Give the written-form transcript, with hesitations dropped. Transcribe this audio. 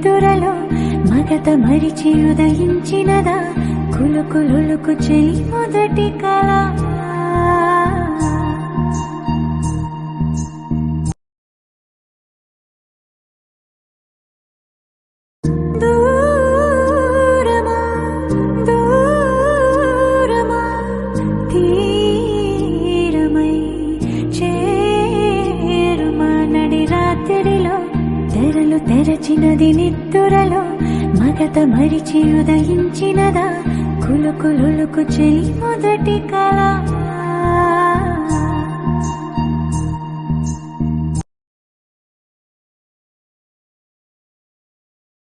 నిద్దురలో మగత మరిచి ఉదయించినదా కులుకులులుకు చెలి మొదటి కళ. దూరమా దూరమా తీరమై చేరుమా నడి రాత్రిలో తెరలు తెరచినది నిద్దురలో మగత మరిచి ఉదయించినదా కులుకులులుకు చెలి మొదటి కళ.